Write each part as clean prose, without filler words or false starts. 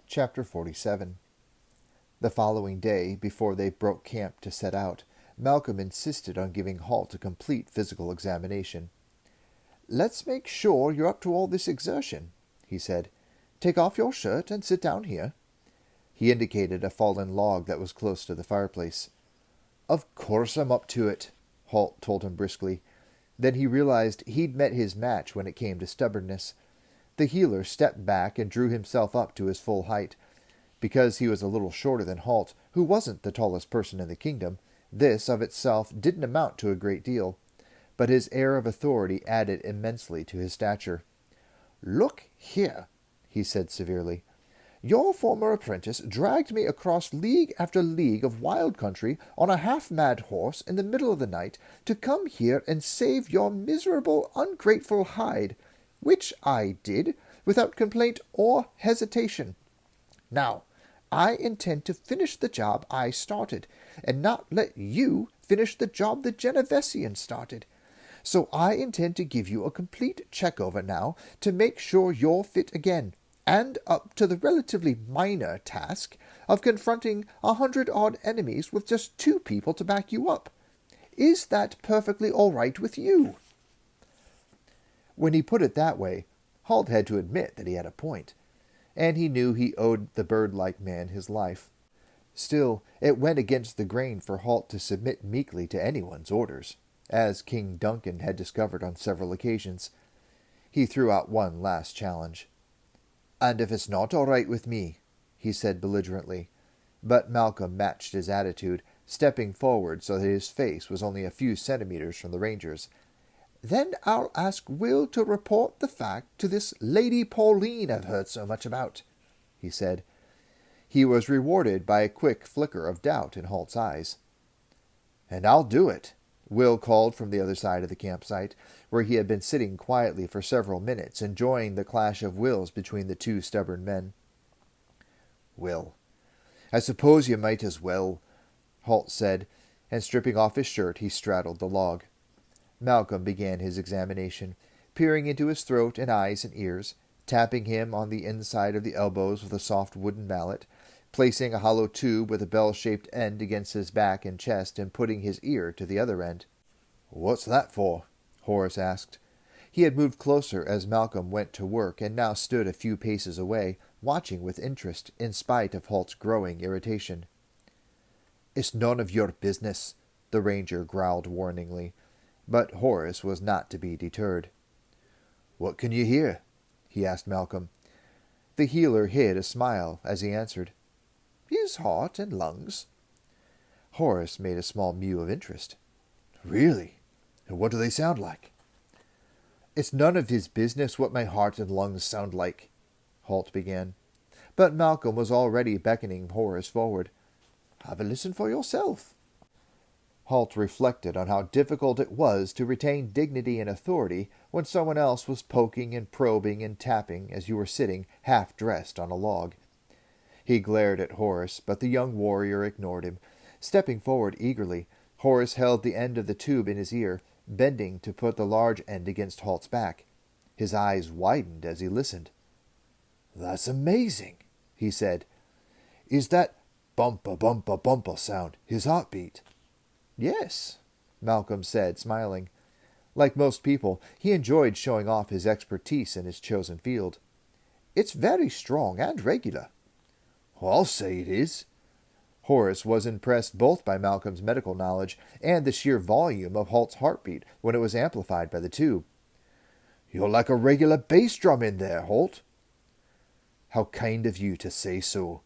Chapter 47. The following day, before they broke camp to set out, Malcolm insisted on giving Halt a complete physical examination. "Let's make sure you're up to all this exertion," he said. "Take off your shirt and sit down here." He indicated a fallen log that was close to the fireplace. "Of course I'm up to it," Halt told him briskly. Then he realized he'd met his match when it came to stubbornness. The healer stepped back and drew himself up to his full height. Because he was a little shorter than Halt, who wasn't the tallest person in the kingdom, this of itself didn't amount to a great deal. But his air of authority added immensely to his stature. "Look here," he said severely. "Your former apprentice dragged me across league after league of wild country on a half-mad horse in the middle of the night to come here and save your miserable, ungrateful hide, which I did without complaint or hesitation. Now, I intend to finish the job I started, and not let you finish the job the Genevesian started. So I intend to give you a complete check-over now to make sure you're fit again, and up to the relatively minor task of confronting 100-odd enemies with just 2 people to back you up. Is that perfectly all right with you?" When he put it that way, Halt had to admit that he had a point, and he knew he owed the bird-like man his life. Still, it went against the grain for Halt to submit meekly to anyone's orders, as King Duncan had discovered on several occasions. He threw out one last challenge. "And if it's not all right with me," he said belligerently. But Malcolm matched his attitude, stepping forward so that his face was only a few centimeters from the ranger's. "Then I'll ask Will to report the fact to this Lady Pauline I've heard so much about," he said. He was rewarded by a quick flicker of doubt in Halt's eyes. "And I'll do it," Will called from the other side of the campsite, where he had been sitting quietly for several minutes, enjoying the clash of wills between the 2 stubborn men. "Will, I suppose you might as well," Halt said, and stripping off his shirt, he straddled the log. Malcolm began his examination, peering into his throat and eyes and ears, tapping him on the inside of the elbows with a soft wooden mallet, placing a hollow tube with a bell-shaped end against his back and chest, and putting his ear to the other end. "What's that for?" Horace asked. He had moved closer as Malcolm went to work, and now stood a few paces away, watching with interest, in spite of Halt's growing irritation. "It's none of your business," the ranger growled warningly. But Horace was not to be deterred. "What can you hear?" he asked Malcolm. The healer hid a smile as he answered, "His heart and lungs." Horace made a small mew of interest. "Really? And what do they sound like?" "It's none of his business what my heart and lungs sound like," Halt began. But Malcolm was already beckoning Horace forward. "Have a listen for yourself." Halt reflected on how difficult it was to retain dignity and authority when someone else was poking and probing and tapping as you were sitting half-dressed on a log. He glared at Horace, but the young warrior ignored him. Stepping forward eagerly, Horace held the end of the tube in his ear, bending to put the large end against Halt's back. His eyes widened as he listened. "That's amazing," he said. "Is that bumpa bumpa bumpa sound his heartbeat?" "Yes," Malcolm said, smiling. Like most people, he enjoyed showing off his expertise in his chosen field. "It's very strong and regular." "I'll say it is." Horace was impressed both by Malcolm's medical knowledge and the sheer volume of Halt's heartbeat when it was amplified by the tube. "You're like a regular bass drum in there, Halt." "How kind of you to say so,"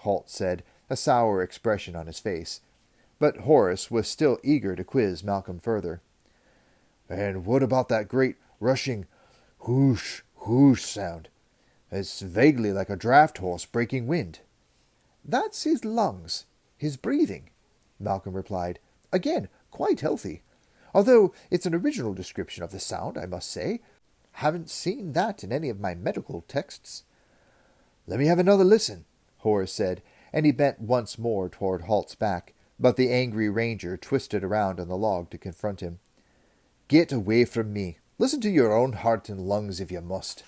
Halt said, a sour expression on his face. But Horace was still eager to quiz Malcolm further. "And what about that great, rushing, whoosh, whoosh sound? It's vaguely like a draft horse breaking wind." "That's his lungs, his breathing," Malcolm replied. "Again, quite healthy. Although it's an original description of the sound, I must say. Haven't seen that in any of my medical texts." "Let me have another listen," Horace said, and he bent once more toward Halt's back. But the angry ranger twisted around on the log to confront him. "Get away from me. Listen to your own heart and lungs if you must."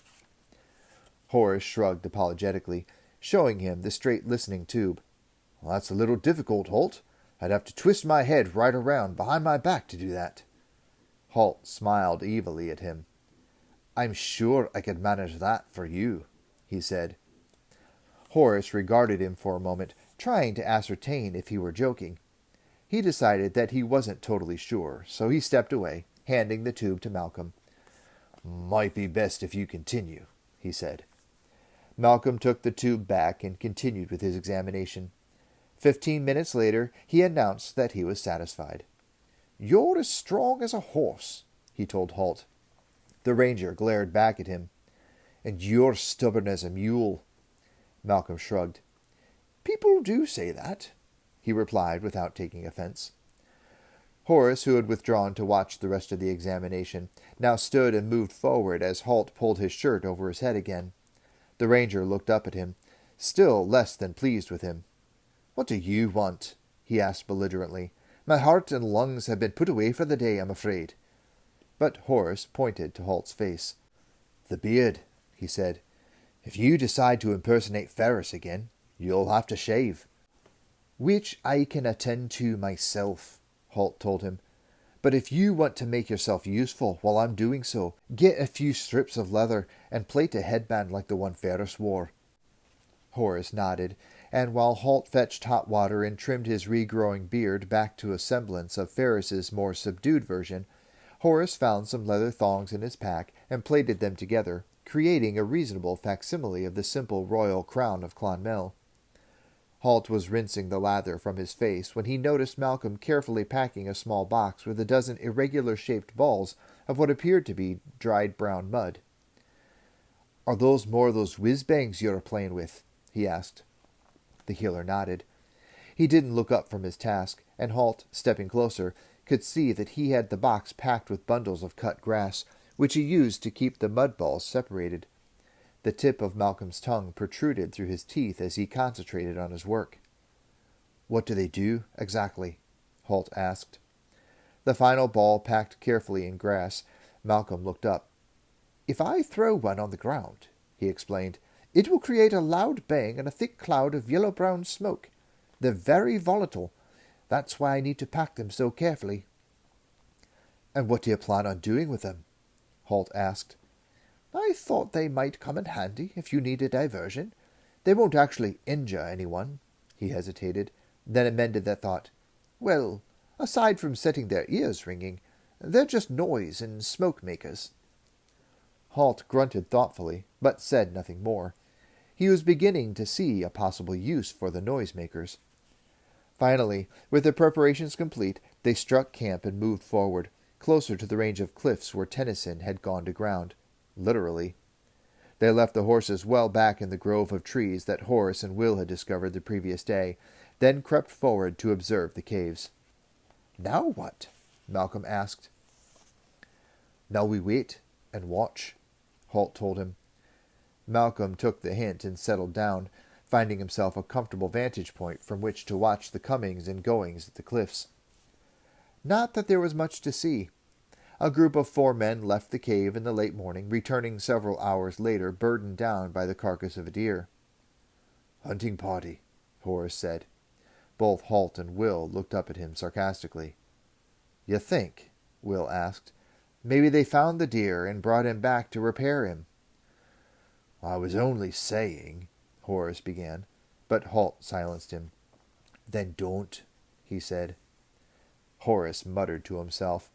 Horace shrugged apologetically, showing him the straight listening tube. "Well, that's a little difficult, Halt. I'd have to twist my head right around behind my back to do that." Halt smiled evilly at him. "I'm sure I could manage that for you," he said. Horace regarded him for a moment, trying to ascertain if he were joking. He decided that he wasn't totally sure, so he stepped away, handing the tube to Malcolm. "Might be best if you continue," he said. Malcolm took the tube back and continued with his examination. 15 minutes later, he announced that he was satisfied. "You're as strong as a horse," he told Halt. The ranger glared back at him. "And you're stubborn as a mule." Malcolm shrugged. "People do say that," he replied without taking offense. Horace, who had withdrawn to watch the rest of the examination, now stood and moved forward as Halt pulled his shirt over his head again. The ranger looked up at him, still less than pleased with him. "What do you want?" he asked belligerently. "My heart and lungs have been put away for the day, I'm afraid." But Horace pointed to Halt's face. "The beard," he said. "If you decide to impersonate Ferris again, you'll have to shave." "Which I can attend to myself," Halt told him. "But if you want to make yourself useful while I'm doing so, get a few strips of leather and plait a headband like the one Ferris wore." Horace nodded, and while Halt fetched hot water and trimmed his regrowing beard back to a semblance of Ferris's more subdued version, Horace found some leather thongs in his pack and plaited them together, creating a reasonable facsimile of the simple royal crown of Clonmel. Halt was rinsing the lather from his face when he noticed Malcolm carefully packing a small box with a dozen irregular-shaped balls of what appeared to be dried brown mud. "Are those more of those whiz-bangs you're playing with?" he asked. The healer nodded. He didn't look up from his task, and Halt, stepping closer, could see that he had the box packed with bundles of cut grass, which he used to keep the mud balls separated. The tip of Malcolm's tongue protruded through his teeth as he concentrated on his work. "What do they do, exactly?" Halt asked. The final ball packed carefully in grass, Malcolm looked up. "If I throw one on the ground," he explained, "it will create a loud bang and a thick cloud of yellow-brown smoke. They're very volatile. That's why I need to pack them so carefully." "And what do you plan on doing with them?" Halt asked. "I thought they might come in handy if you need a diversion. They won't actually injure anyone." He hesitated, then amended that thought. "Well, aside from setting their ears ringing, they're just noise and smoke makers." Halt grunted thoughtfully, but said nothing more. He was beginning to see a possible use for the noisemakers. Finally, with their preparations complete, they struck camp and moved forward, closer to the range of cliffs where Tennyson had gone to ground. Literally. They left the horses well back in the grove of trees that Horace and Will had discovered the previous day, then crept forward to observe the caves. "Now what?" Malcolm asked. "Now we wait and watch," Halt told him. Malcolm took the hint and settled down, finding himself a comfortable vantage point from which to watch the comings and goings at the cliffs. Not that there was much to see. A group of 4 men left the cave in the late morning, returning several hours later burdened down by the carcass of a deer. "Hunting party," Horace said. Both Halt and Will looked up at him sarcastically. "You think?" Will asked. "Maybe they found the deer and brought him back to repair him." "I was only saying," Horace began, but Halt silenced him. "Then don't," he said. Horace muttered to himself.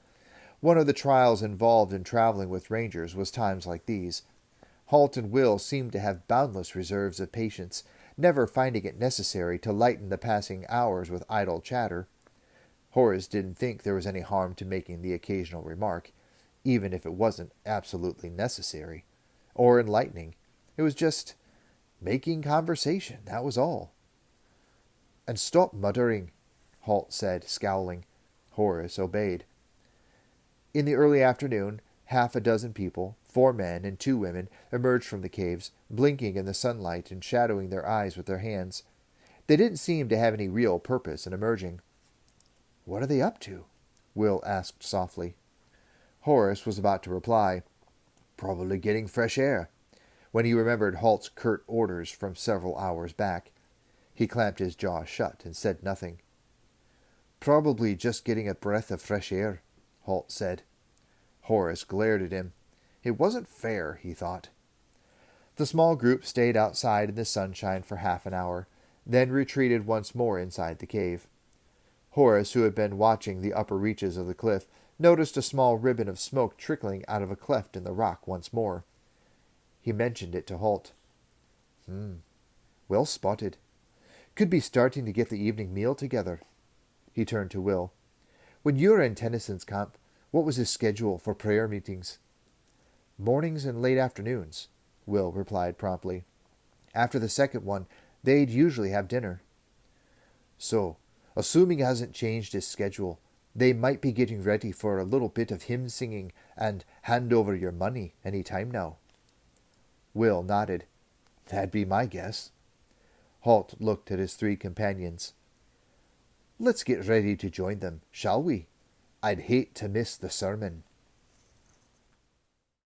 One of the trials involved in traveling with rangers was times like these. Halt and Will seemed to have boundless reserves of patience, never finding it necessary to lighten the passing hours with idle chatter. Horace didn't think there was any harm to making the occasional remark, even if it wasn't absolutely necessary, or enlightening. It was just making conversation, that was all. "And stop muttering," Halt said, scowling. Horace obeyed. In the early afternoon, 6 people, 4 men and 2 women, emerged from the caves, blinking in the sunlight and shadowing their eyes with their hands. They didn't seem to have any real purpose in emerging. "What are they up to?" Will asked softly. Horace was about to reply, "Probably getting fresh air. when he remembered Halt's curt orders from several hours back. He clamped his jaw shut and said nothing. "Probably just getting a breath of fresh air," Halt said. Horace glared at him. It wasn't fair, he thought. The small group stayed outside in the sunshine for half an hour, then retreated once more inside the cave. Horace, who had been watching the upper reaches of the cliff, noticed a small ribbon of smoke trickling out of a cleft in the rock once more. He mentioned it to Halt. Well spotted. Could be starting to get the evening meal together." He turned to Will. "When you were in Tennyson's camp, what was his schedule for prayer meetings?" "Mornings and late afternoons," Will replied promptly. "After the second one, they'd usually have dinner." "So, assuming he hasn't changed his schedule, they might be getting ready for a little bit of hymn singing and hand over your money any time now." Will nodded. "That'd be my guess." Halt looked at his three companions. "Let's get ready to join them, shall we? I'd hate to miss the sermon."